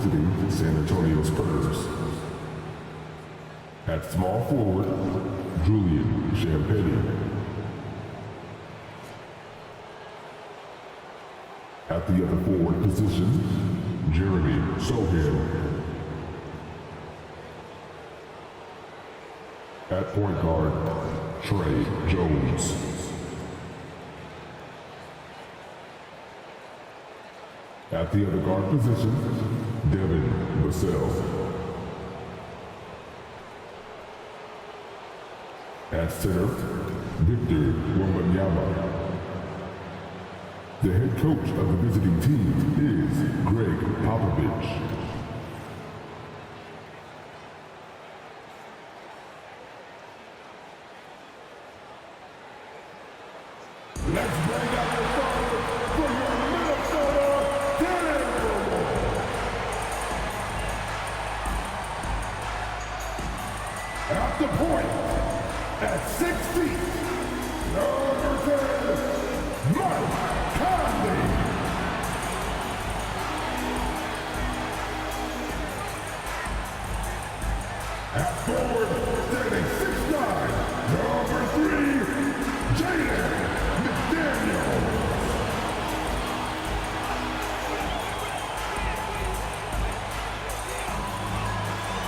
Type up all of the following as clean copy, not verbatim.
visiting San Antonio Spurs. At small forward, Julian Champagnie. At the other forward position, Jeremy Sohan. At point guard, Trey Jones. At the other guard position, Devin Vassell. At center, Victor Wembanyama. The head coach of the visiting team is Greg Popovich. Let's bring out the fire for your Minnesota Timberwolves. At the point, at 6 feet, number 10, Mike Conley. At forward, standing 6'9", number 3, Jaden McDaniels.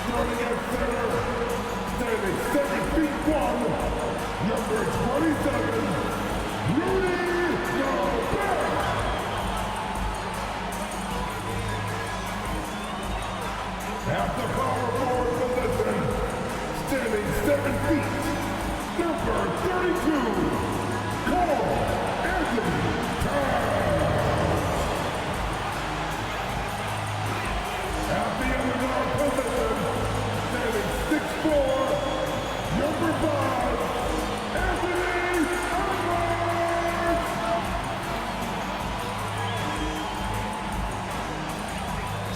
Starting at center, standing 7 feet 1, number 27, Rudy Gobert. At the power forward position, standing 7 feet, number 32, Carl Anthony Towns. At the underdog position, standing 6'4", number 5, Anthony Edwards.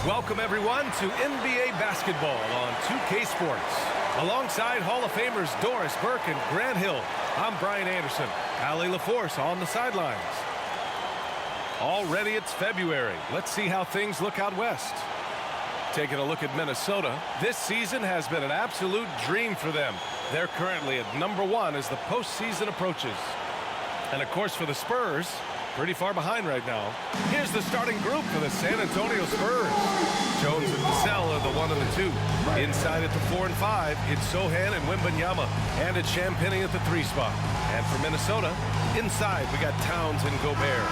Welcome everyone to NBA basketball on 2K Sports. Alongside Hall of Famers Doris Burke and Grant Hill, I'm Brian Anderson. Allie LaForce on the sidelines. Already it's February. Let's see how things look out west. Taking a look at Minnesota, this season has been an absolute dream for them. They're currently at number 1 as the postseason approaches. And of course for the Spurs, pretty far behind right now. Here's the starting group for the San Antonio Spurs. Jones and Vassell are the 1 and the 2. Inside at the 4 and 5, it's Sohan and Wembanyama. And it's Champagnie at the 3 spot. And for Minnesota, inside we got Towns and Gobert.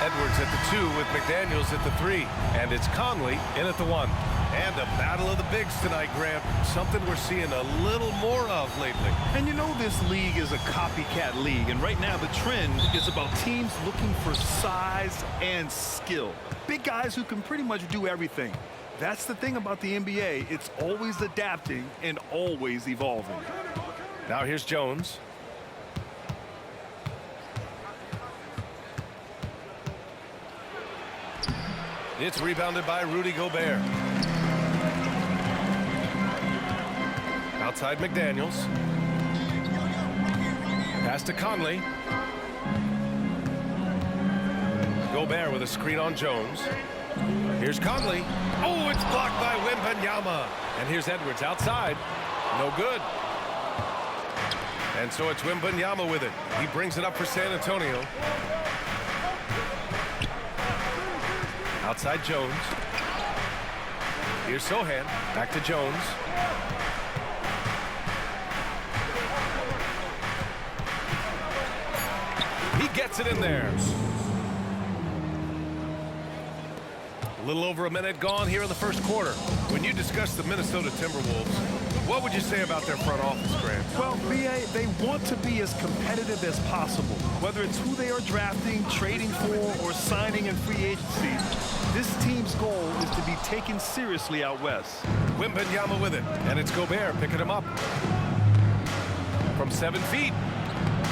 Edwards at the 2 with McDaniels at the 3. And it's Conley in at the 1. And a battle of the bigs tonight, Grant. Something we're seeing a little more of lately. And you know this league is a copycat league, and right now the trend is about teams looking for size and skill. Big guys who can pretty much do everything. That's the thing about the NBA. It's always adapting and always evolving. Now here's Jones. It's rebounded by Rudy Gobert. Outside McDaniels. Pass to Conley. Gobert with a screen on Jones. Here's Conley. Oh, it's blocked by Wembanyama. And here's Edwards outside. No good. And so it's Wembanyama with it. He brings it up for San Antonio. Outside Jones. Here's Sohan. Back to Jones. He gets it in there. A little over a minute gone here in the first quarter. When you discuss the Minnesota Timberwolves, what would you say about their front office, Grant? Well, B.A., they want to be as competitive as possible. Whether it's who they are drafting, trading for, or signing in free agency, this team's goal is to be taken seriously out west. Wembanyama with it, and it's Gobert picking him up. From 7 feet.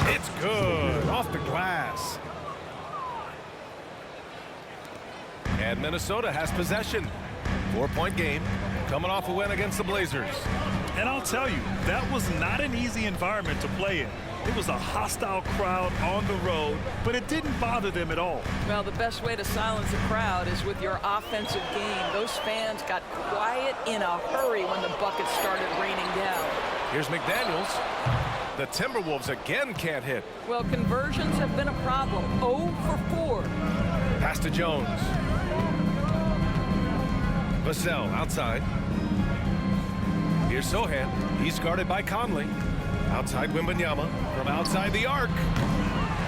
It's good. Off the glass. And Minnesota has possession. 4-point game. Coming off a win against the Blazers. And I'll tell you, that was not an easy environment to play in. It was a hostile crowd on the road, but it didn't bother them at all. Well, the best way to silence a crowd is with your offensive game. Those fans got quiet in a hurry when the buckets started raining down. Here's McDaniels. The Timberwolves again can't hit. Well, conversions have been a problem. 0 for 4. Pass to Jones. Vassell outside. Here's Sohan. He's guarded by Conley. Outside Wembanyama from outside the arc.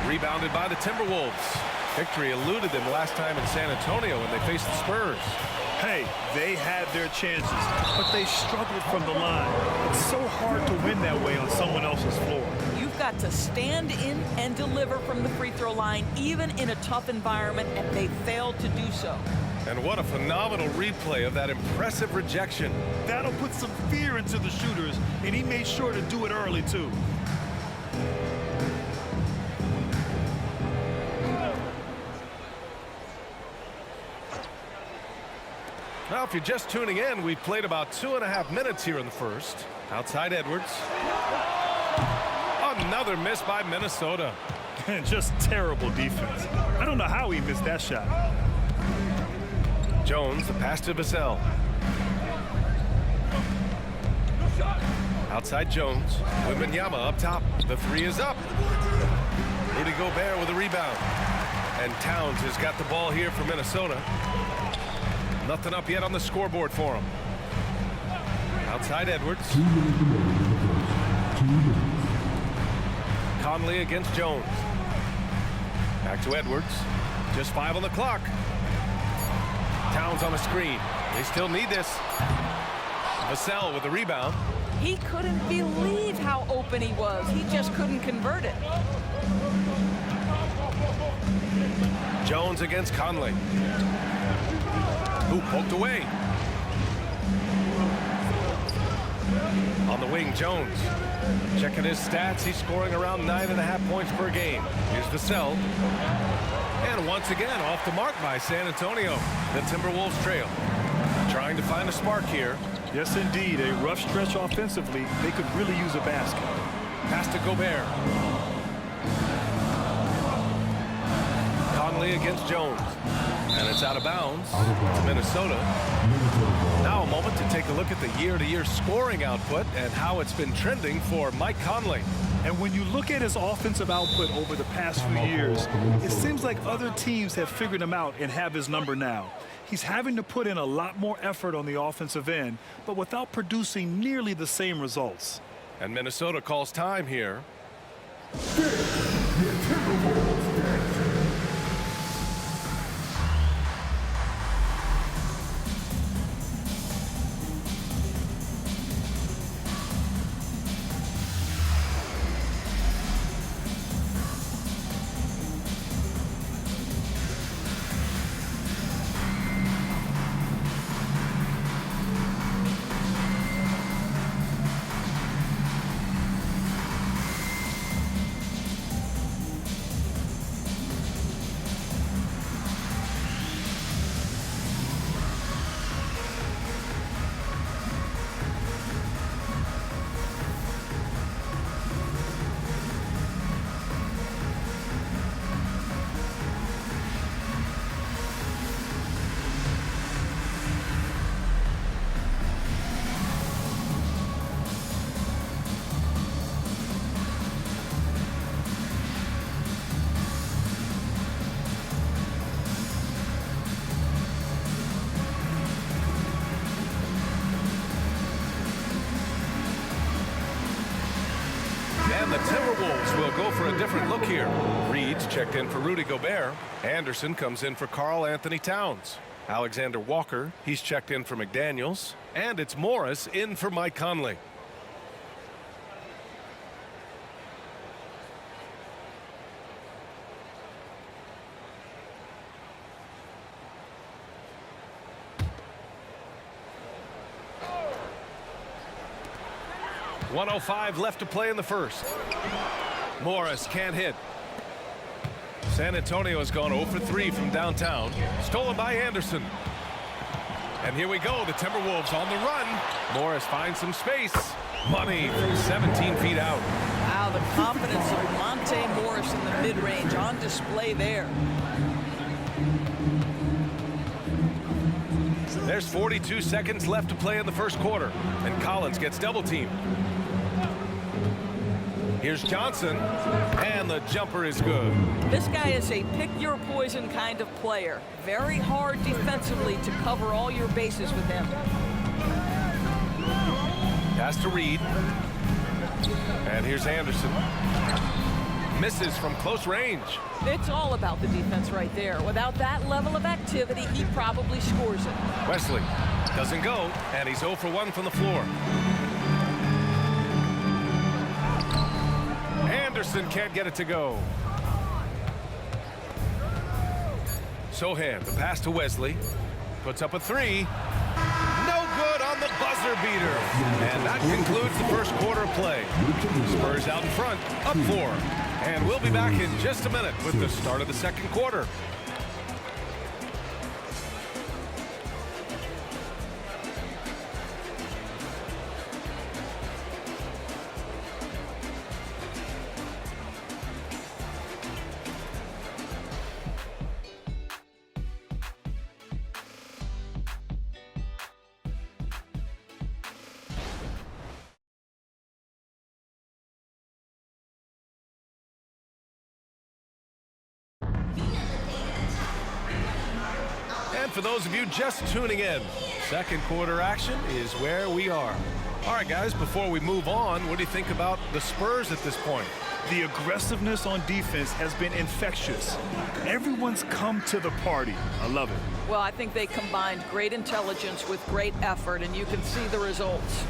Rebounded by the Timberwolves. Victory eluded them last time in San Antonio when they faced the Spurs. Hey, they had their chances, but they struggled from the line. It's so hard to win that way on someone else's floor. You've got to stand in and deliver from the free throw line, even in a tough environment, and they failed to do so. And what a phenomenal replay of that impressive rejection. That'll put some fear into the shooters, and he made sure to do it early, too. Now, if you're just tuning in, we've played about 2.5 minutes here in the first. Outside Edwards. Another miss by Minnesota. Just terrible defense. I don't know how he missed that shot. Jones, the pass to Vassell. Outside Jones. Wembanyama up top. The three is up. Rudy Gobert with a rebound. And Towns has got the ball here for Minnesota. Nothing up yet on the scoreboard for him. Outside Edwards. 2 minutes remaining in the first. 2 minutes. Conley against Jones. Back to Edwards. Just 5 on the clock. Towns on the screen. They still need this. Vassell with the rebound. He couldn't believe how open he was. He just couldn't convert it. Jones against Conley. Ooh, poked away. On the wing, Jones. Checking his stats, he's scoring around 9.5 points per game. Here's Vassell. And once again, off the mark by San Antonio. The Timberwolves trail. Trying to find a spark here. Yes, indeed. A rough stretch offensively. They could really use a basket. Pass to Gobert. Conley against Jones. And it's out of bounds to Minnesota. Now a moment to take a look at the year-to-year scoring output and how it's been trending for Mike Conley. And when you look at his offensive output over the past few years, it seems like other teams have figured him out and have his number now. He's having to put in a lot more effort on the offensive end, but without producing nearly the same results. And Minnesota calls time here. And the Timberwolves will go for a different look here. Reed's checked in for Rudy Gobert. Anderson comes in for Karl Anthony Towns. Alexander Walker, he's checked in for McDaniels. And it's Morris in for Mike Conley. .105 left to play in the first. Morris can't hit. San Antonio has gone 0 for 3 from downtown. Stolen by Anderson. And here we go, the Timberwolves on the run. Morris finds some space. Money from 17 feet out. Wow, the confidence of Monte Morris in the mid-range on display there. There's 42 seconds left to play in the first quarter, and Collins gets double-teamed. Here's Johnson, and the jumper is good. This guy is a pick-your-poison kind of player. Very hard defensively to cover all your bases with him. Pass to Reed. And here's Anderson. Misses from close range. It's all about the defense right there. Without that level of activity, he probably scores it. Wesley doesn't go, and he's 0 for 1 from the floor. Anderson can't get it to go. Sohan, the pass to Wesley. Puts up a three. No good on the buzzer beater. And that concludes the first quarter of play. Spurs out in front, up 4. And we'll be back in just a minute with the start of the second quarter. And for those of you just tuning in, second quarter action is where we are. All right, guys, before we move on, what do you think about the Spurs at this point? The aggressiveness on defense has been infectious. Everyone's come to the party. I love it. Well, I think they combined great intelligence with great effort, and you can see the results.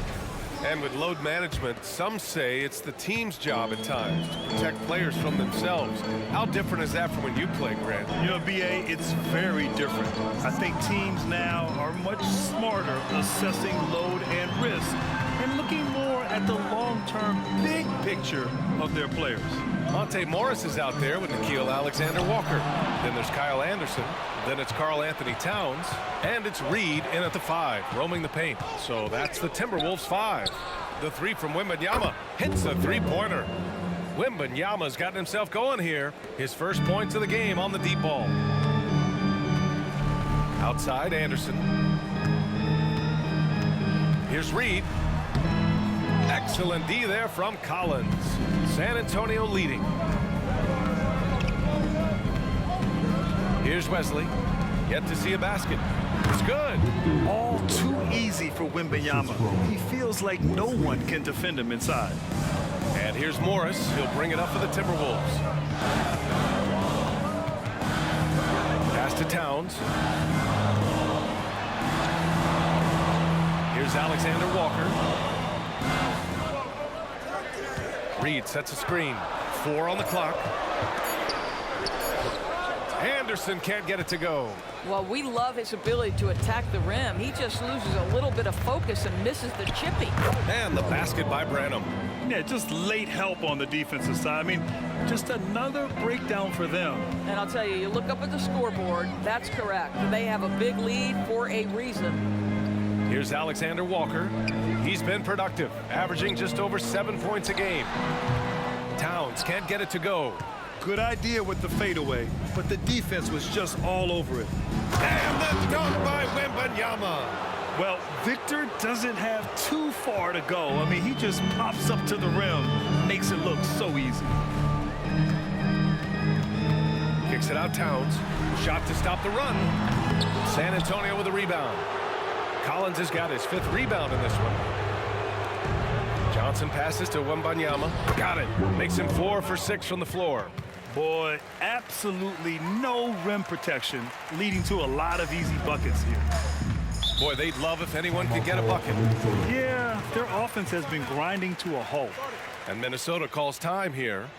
And with load management, some say it's the team's job at times to protect players from themselves. How different is that from when you played, Grant? You know, BA, it's very different. I think teams now are much smarter assessing load and risk and looking more at the long-term big picture of their players. Monte Morris is out there with Nickeil Alexander-Walker. Then there's Kyle Anderson. Then it's Karl Anthony Towns. And it's Reed in at the 5, roaming the paint. So that's the Timberwolves 5. The 3 from Wembanyama hits a three-pointer. Wembanyama's gotten himself going here. His first points of the game on the deep ball. Outside, Anderson. Here's Reed. Excellent D there from Collins. San Antonio leading. Here's Wesley. Yet to see a basket. It's good. All too easy for Wembanyama. He feels like no one can defend him inside. And here's Morris. He'll bring it up for the Timberwolves. Pass to Towns. Here's Alexander Walker. Reed sets a screen. 4 on the clock. Anderson can't get it to go. Well, we love his ability to attack the rim. He just loses a little bit of focus and misses the chippy. And the basket by Branham. Yeah, just late help on the defensive side. I mean, just another breakdown for them. And I'll tell you, you look up at the scoreboard, that's correct. They have a big lead for a reason. Here's Alexander Walker. He's been productive, averaging just over 7 points a game. Towns can't get it to go. Good idea with the fadeaway, but the defense was just all over it. And the dunk by Wembanyama. Well, Victor doesn't have too far to go. I mean, he just pops up to the rim, makes it look so easy. Kicks it out, Towns. Shot to stop the run. San Antonio with a rebound. Collins has got his 5th rebound in this one. Johnson passes to Wembanyama. Got it. Makes him 4 for 6 from the floor. Boy, absolutely no rim protection, leading to a lot of easy buckets here. Boy, they'd love if anyone could get a bucket. Yeah, their offense has been grinding to a halt. And Minnesota calls time here.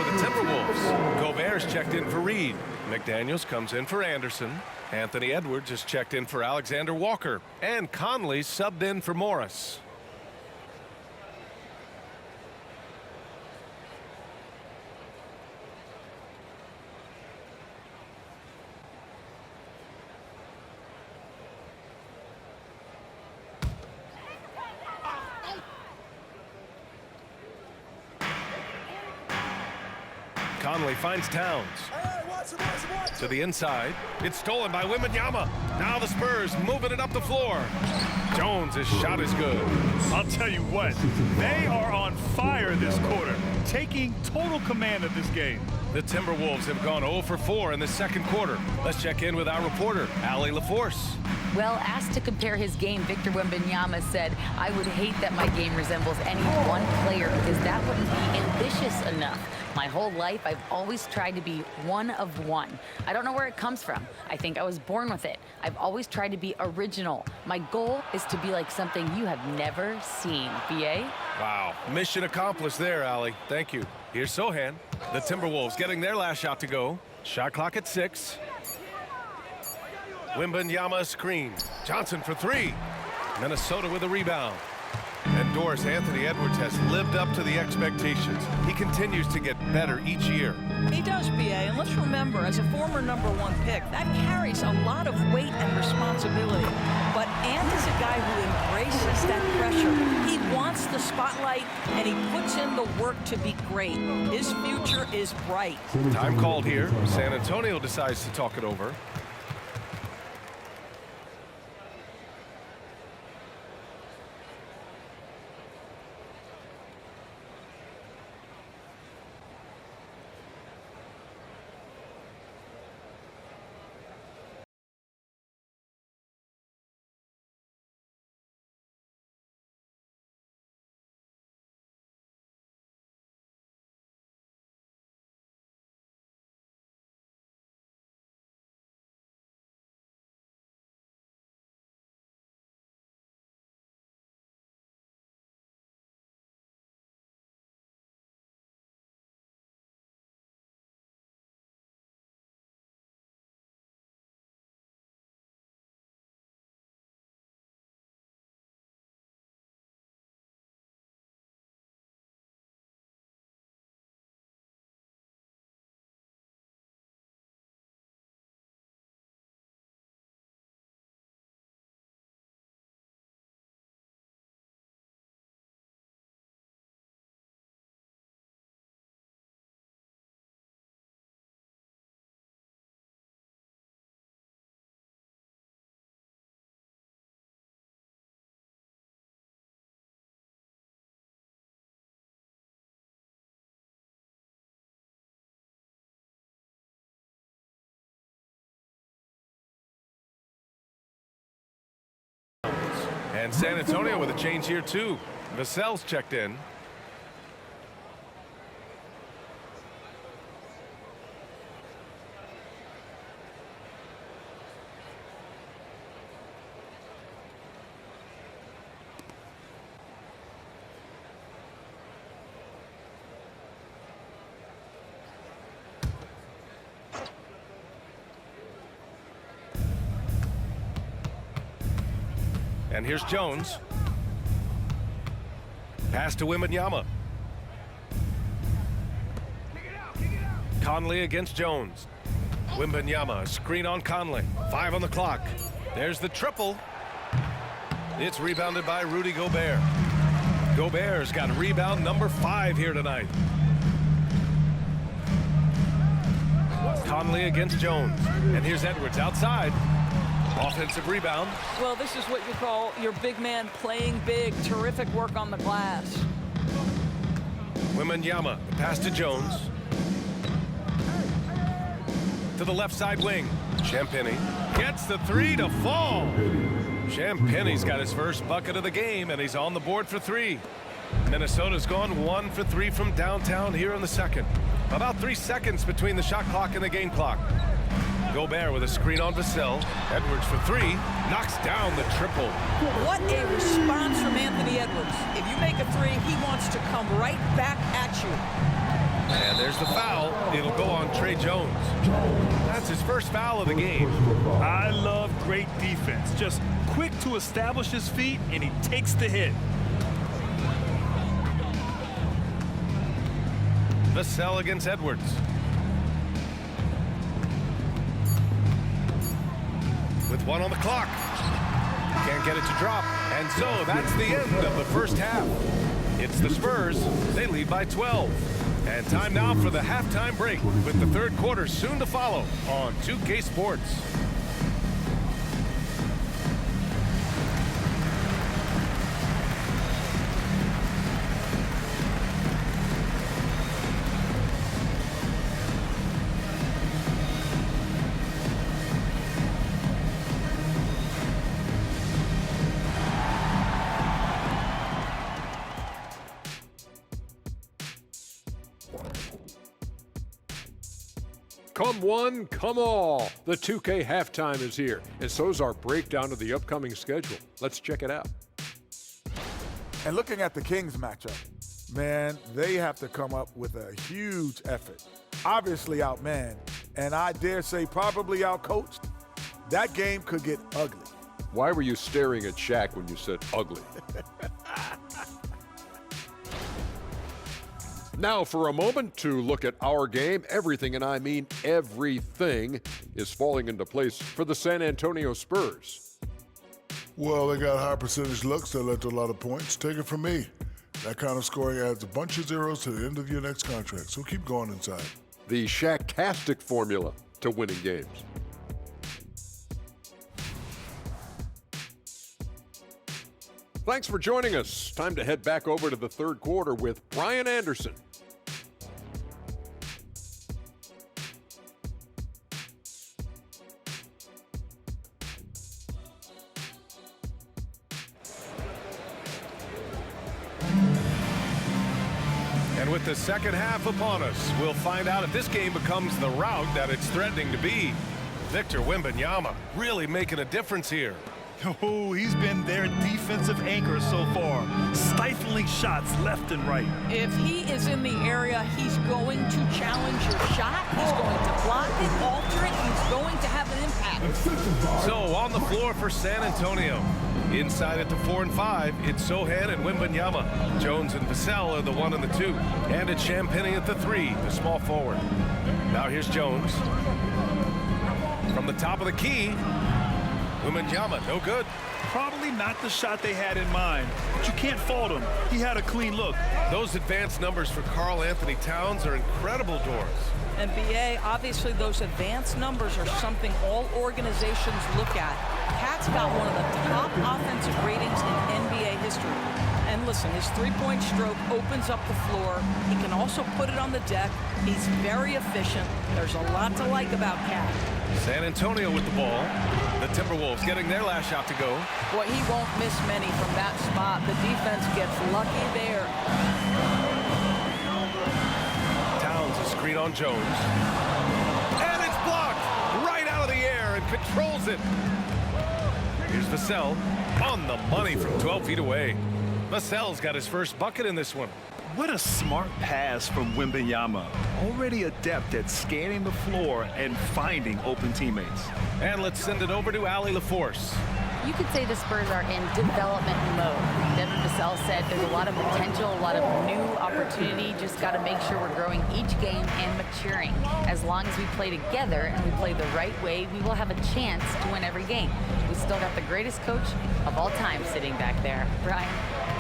the Timberwolves. Gobert's checked in for Reed. McDaniels comes in for Anderson. Anthony Edwards is checked in for Alexander Walker. And Conley subbed in for Morris. Conley finds Towns. To the inside. It's stolen by Wembanyama. Now the Spurs moving it up the floor. Jones' shot is good. I'll tell you what, they are on fire this quarter, taking total command of this game. The Timberwolves have gone 0 for 4 in the second quarter. Let's check in with our reporter, Allie LaForce. Well, asked to compare his game, Victor Wembanyama said, "I would hate that my game resembles any one player because that wouldn't be ambitious enough. My whole life, I've always tried to be one of one. I don't know where it comes from. I think I was born with it. I've always tried to be original. My goal is to be like something you have never seen." BA? Wow. Mission accomplished there, Allie. Thank you. Here's Sohan. The Timberwolves getting their last shot to go. Shot clock at 6. Wembanyama screen. Johnson for 3. Minnesota with a rebound. And Doris Anthony Edwards has lived up to the expectations. He continues to get better each year. He does, BA, and let's remember, as a former #1 pick, that carries a lot of weight and responsibility. But Ant is a guy who embraces that pressure. He wants the spotlight, and he puts in the work to be great. His future is bright. Time called here. San Antonio decides to talk it over. And San Antonio with a change here, too. Vassell's checked in. And here's Jones. Pass to Wembanyama. Conley against Jones. Wembanyama, a screen on Conley. 5 on the clock. There's the triple. It's rebounded by Rudy Gobert. Gobert's got rebound number 5 here tonight. Conley against Jones. And here's Edwards outside. Offensive rebound. Well, this is what you call your big man playing big. Terrific work on the glass. Wembanyama, the pass to Jones. To the left side wing. Champagnie gets the 3 to fall. Champagnie's got his first bucket of the game, and he's on the board for 3. Minnesota's gone 1 for 3 from downtown here in the second. About 3 seconds between the shot clock and the game clock. Gobert with a screen on Vassell. Edwards for 3. Knocks down the triple. What a response from Anthony Edwards. If you make a 3, he wants to come right back at you. And there's the foul. It'll go on Trey Jones. That's his first foul of the game. I love great defense. Just quick to establish his feet, and he takes the hit. Vassell against Edwards. With one on the clock. Can't get it to drop. And so that's the end of the first half. It's the Spurs. They lead by 12. And time now for the halftime break, with the third quarter soon to follow on 2K Sports. Come one, come all. The 2K halftime is here, and so's our breakdown of the upcoming schedule. Let's check it out. And looking at the Kings matchup, man, they have to come up with a huge effort. Obviously outmanned, and I dare say probably outcoached. That game could get ugly. Why were you staring at Shaq when you said ugly? Now for a moment to look at our game. Everything, and I mean everything, is falling into place for the San Antonio Spurs. Well, they got high percentage looks that led to a lot of points. Take it from me. That kind of scoring adds a bunch of zeros to the end of your next contract, so keep going inside. The Shaq-tastic formula to winning games. Thanks for joining us. Time to head back over to the third quarter with Brian Anderson. And with the second half upon us, we'll find out if this game becomes the rout that it's threatening to be. Victor Wembanyama really making a difference here. Oh, he's been their defensive anchor so far, stifling shots left and right. If he is in the area, he's going to challenge your shot. He's going to block it, alter it. He's going to have an impact. So on the floor for San Antonio. Inside at the 4 and 5, it's Sohan and Wembanyama. Jones and Vassell are the 1 and the 2. And it's Champagnie at the 3, the small forward. Now here's Jones. From the top of the key, Wembanyama, no good. Probably not the shot they had in mind, but you can't fault him. He had a clean look. Those advanced numbers for Karl Anthony Towns are incredible, Doris. And BA, obviously those advanced numbers are something all organizations look at. Cat's got one of the top offensive ratings in NBA history. And listen, his three-point stroke opens up the floor. He can also put it on the deck. He's very efficient. There's a lot to like about Cat. San Antonio with the ball. The Timberwolves getting their last shot to go. Boy, he won't miss many from that spot. The defense gets lucky there. Towns a screen on Jones. And it's blocked right out of the air and controls it. Here's Vassell on the money from 12 feet away. Vassell's got his first bucket in this one. What a smart pass from Wembanyama. Already adept at scanning the floor and finding open teammates. And let's send it over to Allie LaForce. You could say the Spurs are in development mode. Devin Vassell said there's a lot of potential, a lot of new opportunity. Just got to make sure we're growing each game and maturing. As long as we play together and we play the right way, we will have a chance to win every game. We still got the greatest coach of all time sitting back there. Brian?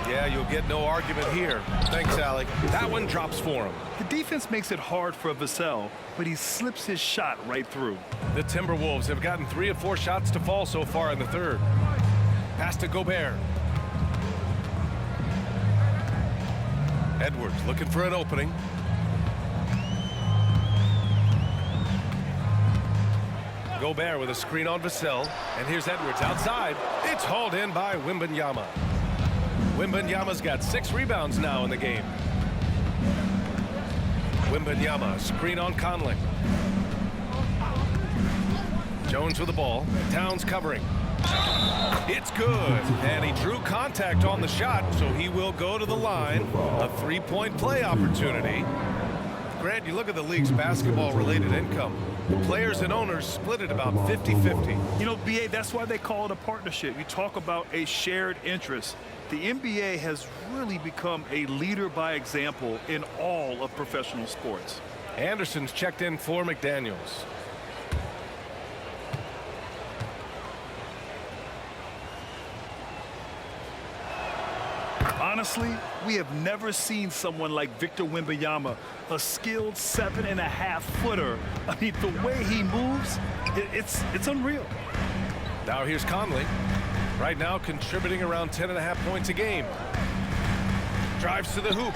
Yeah, you'll get no argument here. Thanks, Allie. That one drops for him. The defense makes it hard for Vassell, but he slips his shot right through. The Timberwolves have gotten 3 of 4 shots to fall so far in the third. Pass to Gobert. Edwards looking for an opening. Gobert with a screen on Vassell. And here's Edwards outside. It's hauled in by Wembanyama. Wembanyama's got 6 rebounds now in the game. Wembanyama, screen on Conley. Jones with the ball. Towns covering. It's good. And he drew contact on the shot, so he will go to the line. A 3-point play opportunity. Grant, you look at the league's basketball-related income. The players and owners split it about 50-50. You know, BA, that's why they call it a partnership. You talk about a shared interest. The NBA has really become a leader by example in all of professional sports. Anderson's checked in for McDaniels. Honestly, we have never seen someone like Victor Wembanyama, a skilled 7.5-footer. I mean, the way he moves, it's unreal. Now here's Conley. Right now contributing around 10.5 points a game. Drives to the hoop.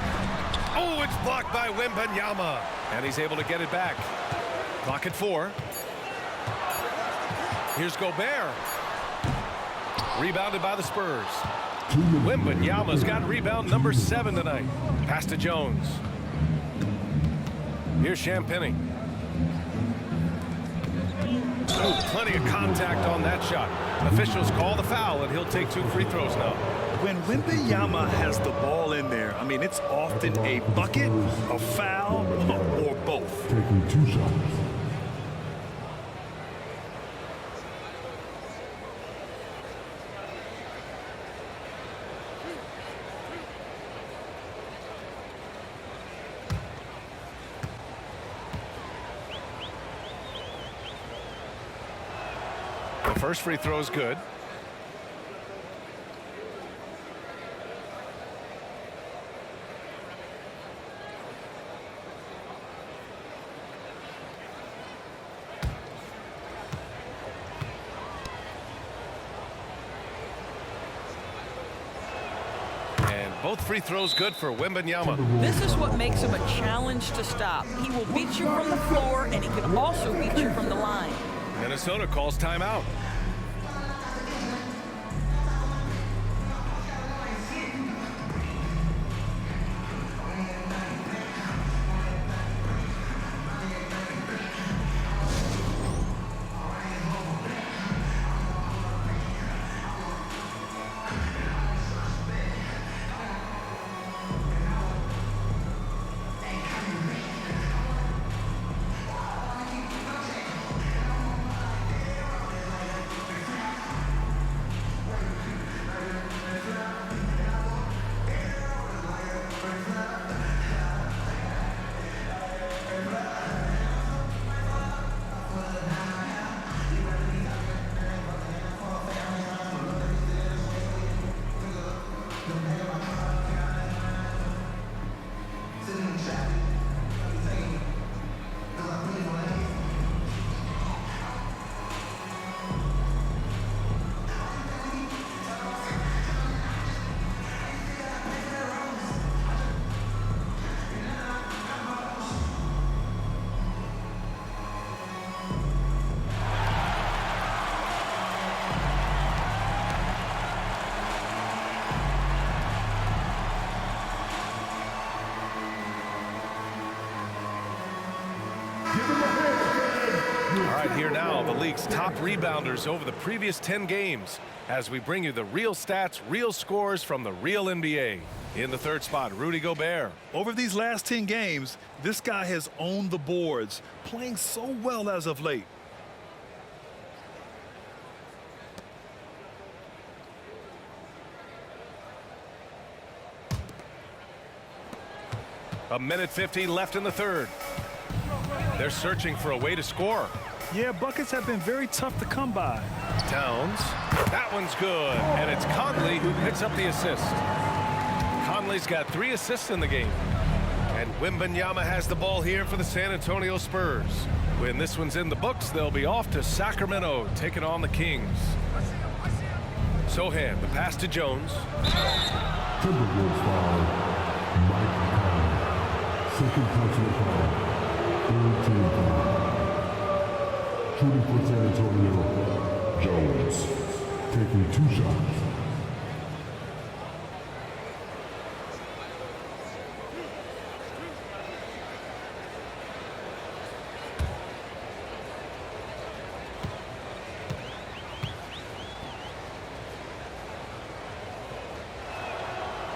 Oh, it's blocked by Wembanyama. And he's able to get it back. Clock at 4. Here's Gobert. Rebounded by the Spurs. Wembanyama's got rebound number 7 tonight. Pass to Jones. Here's Champagnie. Oh, plenty of contact on that shot. Officials call the foul, and he'll take 2 free throws now. When Wembanyama has the ball in there, I mean, it's often a bucket, a foul, or both. Taking 2 shots. The first free throw is good. And both free throws good for Wembanyama. This is what makes him a challenge to stop. He will beat you from the floor, and he can also beat you from the line. Minnesota calls timeout. All right, here now, the league's top rebounders over the previous 10 games as we bring you the real stats, real scores from the real NBA. In the third spot, Rudy Gobert. Over these last 10 games, this guy has owned the boards, playing so well as of late. A minute 50 left in the third. They're searching for a way to score. Yeah, buckets have been very tough to come by. Towns. That one's good. And it's Conley who picks up the assist. Conley's got 3 assists in the game. And Wembanyama has the ball here for the San Antonio Spurs. When this one's in the books, they'll be off to Sacramento, taking on the Kings. Sohan, the pass to Jones. Timberwolves foul. Mike Conley. Second personal foul. Third team foul. Shooting for San Antonio. Jones. Taking 2 shots.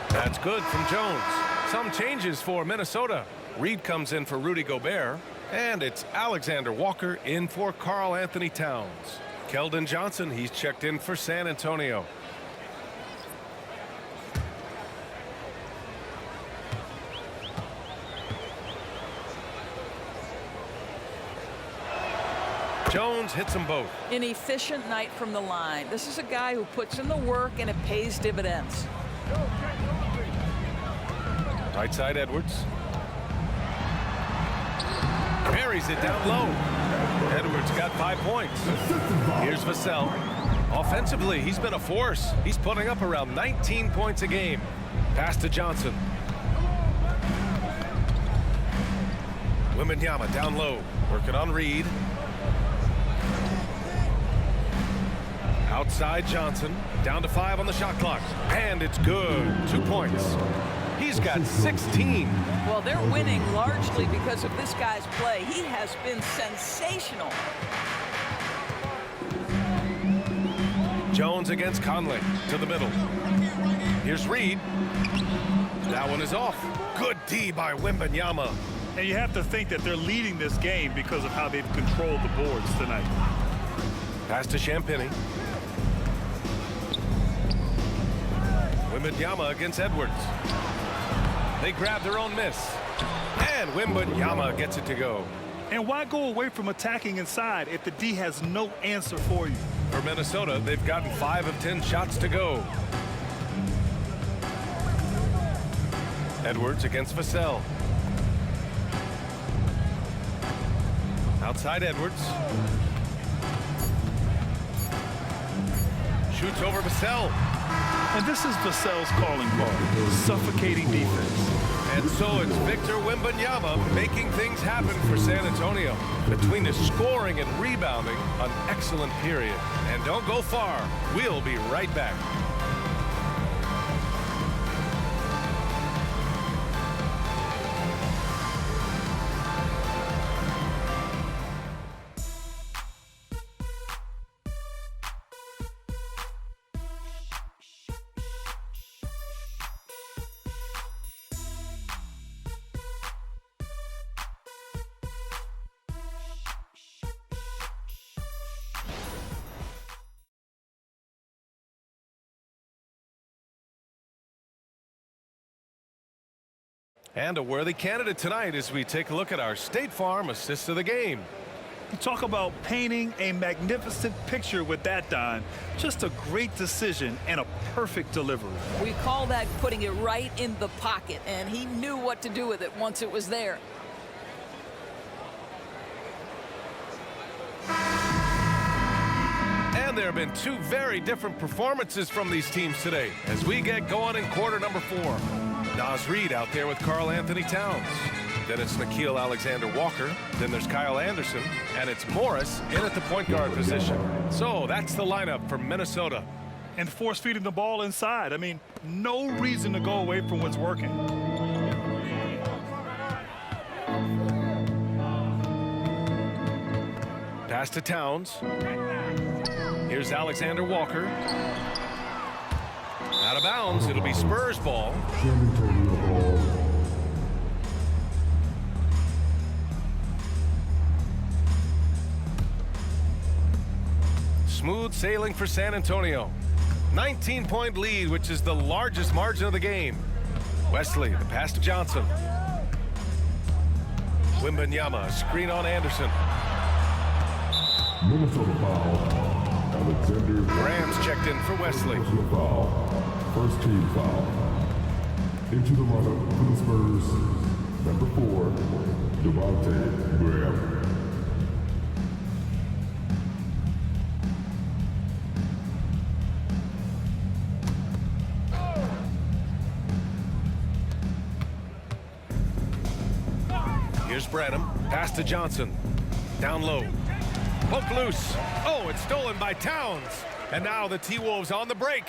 That's good from Jones. Some changes for Minnesota. Reed comes in for Rudy Gobert. And it's Alexander Walker in for Karl Anthony Towns. Keldon Johnson, he's checked in for San Antonio. Jones hits them both. An efficient night from the line. This is a guy who puts in the work and it pays dividends. Right side Edwards. Carries it down low. Edwards got 5 points. Here's Vassell. Offensively, he's been a force. He's putting up around 19 points a game. Pass to Johnson. Wembanyama down low. Working on Reed. Outside Johnson. Down to 5 on the shot clock. And it's good. 2 points. He's got 16. Well, they're winning largely because of this guy's play. He has been sensational. Jones against Conley to the middle. Here's Reed. That one is off. Good D by Wembanyama. And you have to think that they're leading this game because of how they've controlled the boards tonight. Pass to Champagny. Wembanyama against Edwards. They grab their own miss. And Wembanyama gets it to go. And why go away from attacking inside if the D has no answer for you? For Minnesota, they've gotten 5 of 10 shots to go. Edwards against Vassell. Outside Edwards. Shoots over Vassell. And this is Vassell's calling card, suffocating defense. And so it's Victor Wembanyama making things happen for San Antonio. Between the scoring and rebounding, an excellent period. And don't go far. We'll be right back. And a worthy candidate tonight as we take a look at our State Farm assist of the game. You talk about painting a magnificent picture with that, Don. Just a great decision and a perfect delivery. We call that putting it right in the pocket, and he knew what to do with it once it was there. And there have been 2 very different performances from these teams today as we get going in quarter number 4. Naz Reid out there with Karl Anthony Towns. Then it's Nickeil Alexander-Walker. Then there's Kyle Anderson. And it's Morris in at the point guard position. So that's the lineup for Minnesota. And force feeding the ball inside. I mean, no reason to go away from what's working. Pass to Towns. Here's Alexander Walker. Out of bounds. It'll be Spurs ball. Smooth sailing for San Antonio. 19-point lead, which is the largest margin of the game. Wesley, the pass to Johnson. Wembanyama, screen on Anderson. Minnesota foul. Alexander Rams checked in for Wesley. Personal foul. First team foul. Into the lineup for the Spurs. Number 4, Devontae Graham. Here's Branham. Pass to Johnson. Down low. Poke loose. Oh, it's stolen by Towns. And now the T-Wolves on the break.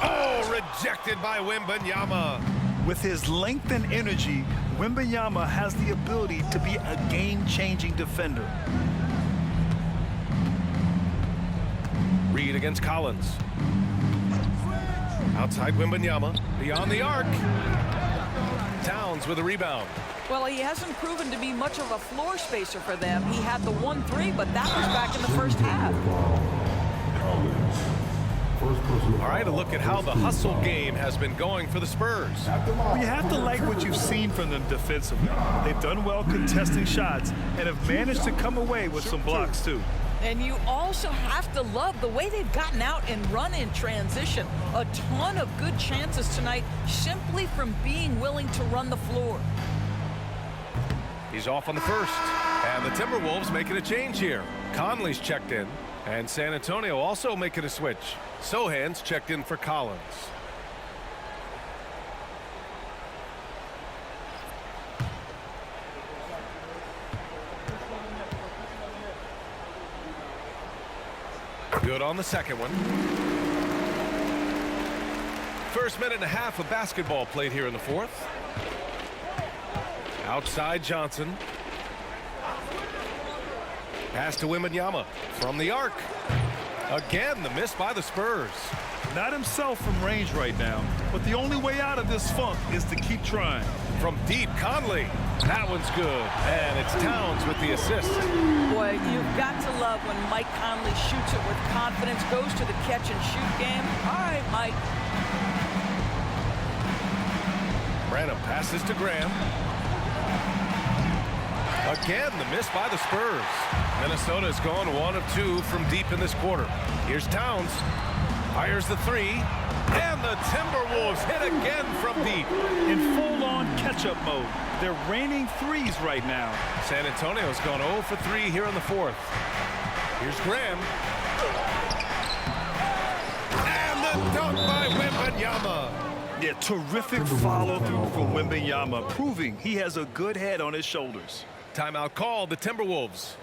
Oh, rejected by Wembanyama. With his length and energy, Wembanyama has the ability to be a game-changing defender. Reed against Collins. Outside Wembanyama. Beyond the arc. Towns with a rebound. Well, he hasn't proven to be much of a floor spacer for them. He had the 1-3, but that was back in the first half. All right, a look at how the hustle game has been going for the Spurs. Well, you have to like what you've seen from them defensively. They've done well contesting shots and have managed to come away with some blocks, too. And you also have to love the way they've gotten out and run in transition. A ton of good chances tonight simply from being willing to run the floor. He's off on the first. And the Timberwolves making a change here. Conley's checked in. And San Antonio also making a switch. Sohan's checked in for Collins. Good on the second one. First minute and a half of basketball played here in the fourth. Outside Johnson. Pass to Wembanyama from the arc. Again, the miss by the Spurs. Not himself from range right now, but the only way out of this funk is to keep trying. From deep, Conley. That one's good. And it's Towns with the assist. Boy, you've got to love when Mike Conley shoots it with confidence, goes to the catch and shoot game. All right, Mike. Branham passes to Graham. Again, the miss by the Spurs. Minnesota's gone 1 of 2 from deep in this quarter. Here's Towns. Fires the three. And the Timberwolves hit again from deep. In full-on catch-up mode. They're raining threes right now. San Antonio's gone 0 for 3 here in the fourth. Here's Graham. And the dunk by Wembanyama. Yeah, terrific follow-through from Wembanyama, proving he has a good head on his shoulders. Timeout called, the Timberwolves.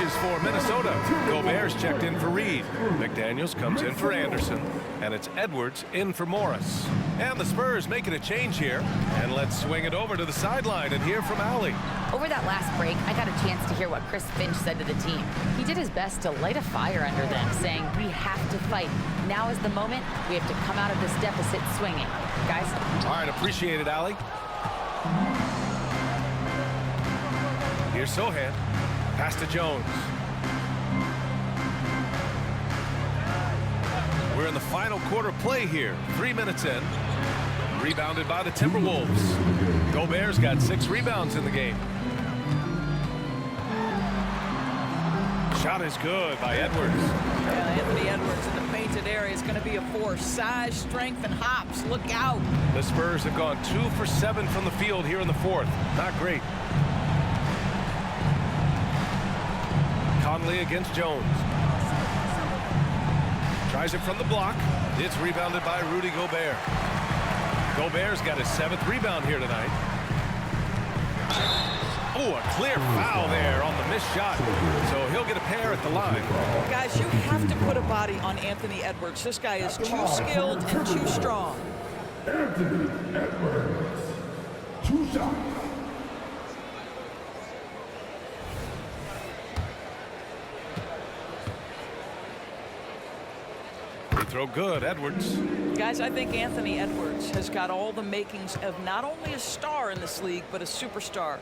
For Minnesota, Gobert's checked in for Reed. McDaniels comes in for Anderson. And it's Edwards in for Morris. And the Spurs making a change here. And let's swing it over to the sideline and hear from Allie. Over that last break, I got a chance to hear what Chris Finch said to the team. He did his best to light a fire under them, saying, we have to fight. Now is the moment. We have to come out of this deficit swinging. Guys? All right, appreciate it, Allie. Here's Sohan. Pass to Jones. We're in the final quarter play here. 3 minutes in. Rebounded by the Timberwolves. Gobert's got 6 rebounds in the game. Shot is good by Edwards. Yeah, Anthony Edwards in the painted area is going to be a force. Size, strength, and hops. Look out. The Spurs have gone 2 for 7 from the field here in the fourth. Not great. Conley against Jones. Tries it from the block. It's rebounded by Rudy Gobert. Gobert's got his 7th rebound here tonight. Oh, a clear foul there on the missed shot. So he'll get a pair at the line. Guys, you have to put a body on Anthony Edwards. This guy is too skilled and too strong. Anthony Edwards. 2 shots. throw good. Edwards. Guys, I think Anthony Edwards has got all the makings of not only a star in this league, but a superstar.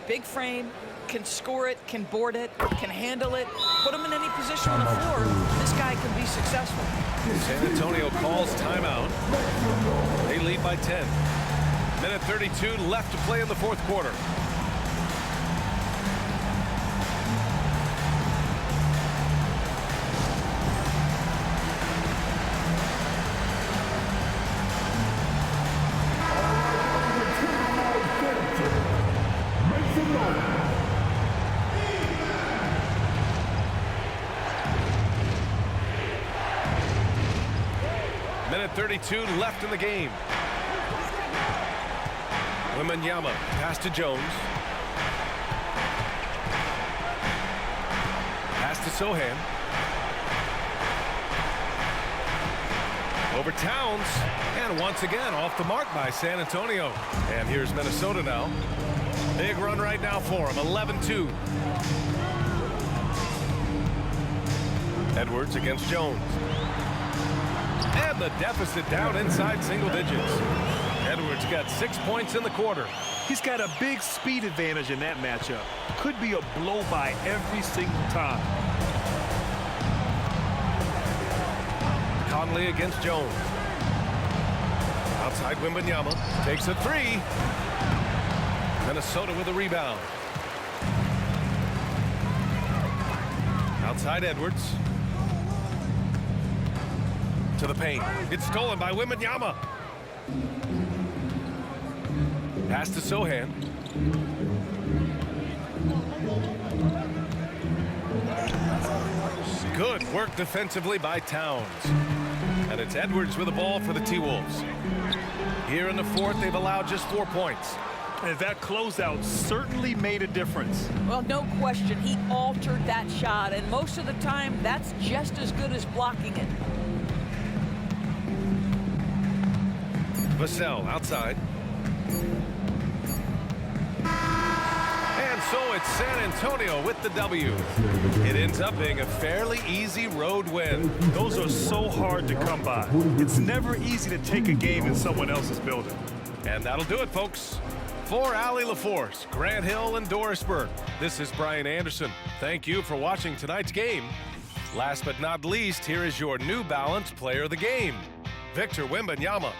Big frame, can score it, can board it, can handle it. Put him in any position on the floor, this guy can be successful. San Antonio calls timeout. They lead by 10. Minute 32 left to play in the fourth quarter. Minute 32 left in the game. Wembanyama pass to Jones. Pass to Sohan. Over Towns. And once again off the mark by San Antonio. And here's Minnesota now. Big run right now for him. 11-2. Edwards against Jones. And the deficit down inside single digits. Edwards got 6 points in the quarter. He's got a big speed advantage in that matchup. Could be a blow-by every single time. Conley against Jones. Outside Wembanyama. Takes a three. Minnesota with a rebound. Outside Edwards. To the paint. It's stolen by Wembanyama. Pass to Sohan. Good work defensively by Towns. And it's Edwards with the ball for the T-Wolves. Here in the fourth, they've allowed just 4 points. And that closeout certainly made a difference. Well, no question, he altered that shot, and most of the time, that's just as good as blocking it. Vassell outside. And so it's San Antonio with the W. It ends up being a fairly easy road win. Those are so hard to come by. It's never easy to take a game in someone else's building. And that'll do it, folks. For Allie LaForce, Grant Hill, and Doris Burke, this is Brian Anderson. Thank you for watching tonight's game. Last but not least, here is your New Balance Player of the Game, Victor Wembanyama.